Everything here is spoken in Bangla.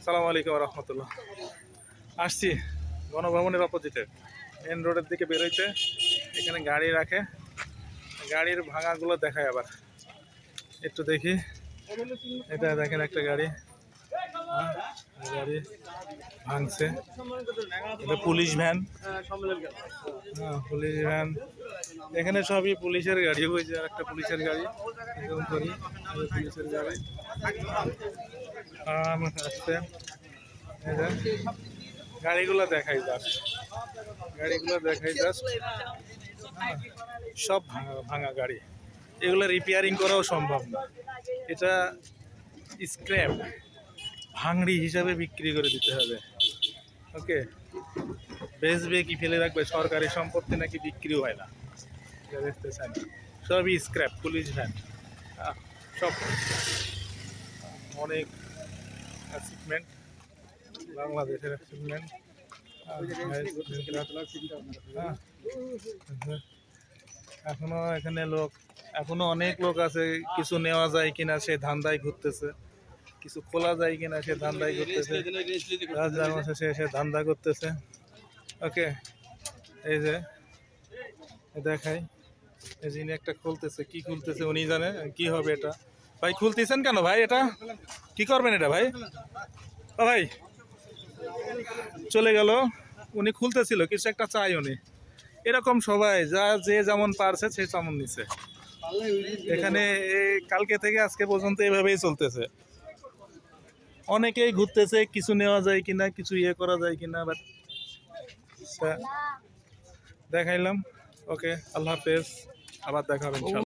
আসসালামু আলাইকুম রহমতুল্লাহ। আসছি গণভবনের অপোজিটে মেন রোডের দিকে বেরোইতে, এখানে গাড়ি রাখে, গাড়ির ভাঙাগুলো দেখায়। আবার একটু দেখি, এটা দেখেন একটা গাড়ি, গাড়ি ভাঙছে। এটা পুলিশ ভ্যান, পুলিশ ভ্যান। এখানে সবই পুলিশের গাড়ি, ওই যে একটা পুলিশের গাড়ি, পুলিশের গাড়ি আসছে। গাড়িগুলো দেখাই জাস্ট, সব ভাঙা ভাঙা গাড়ি। এগুলো রিপেয়ারিং করাও সম্ভব না, এটা স্ক্র্যাপ ভাঙড়ি হিসাবে বিক্রি করে দিতে হবে। ওকে, বেচবে কি ফেলে রাখবে? সরকারি সম্পত্তি নাকি বিক্রি হয় না, দেখতেছেন সবই স্ক্র্যাপ। পুলিশ ভ্যান সব অনেক অ্যাচিভমেন্ট, বাংলাদেশের অ্যাচিভমেন্ট। এখনো এখানে এখনো অনেক লোক আছে, কিছু নেওয়া যায় কিনা সে ধান্দায় ঘুরতেছে, কিছু খোলা যায় কিনা সে ধান্দায় ঘুরতেছে, সে ধান্দা করতেছে। ওকে, এই যে দেখাই, এই যিনি একটা খুলতেছে, কি খুলতেছে উনি জানে কি হবে এটা। ভাই খুলতেছেন কেন ভাই? এটা কি করবেন এটা ভাই? ও ভাই চলে গেল, উনি খুলতেছিল, কিছু একটা চাই উনি। এরকম সবাই যে যেমন পারছে সে তেমন নিছে। এখানে কালকে থেকে আজকে পর্যন্ত এভাবেই চলতেছে। অনেকেই ঘুরতেছে, কিছু নেওয়া যায় কিনা, কিছু ইয়ে করা যায় কিনা, বাট দেখাইলাম। ওকে, আল্লাহ হাফেজ, আবার দেখা হবে ইনশাআল্লাহ।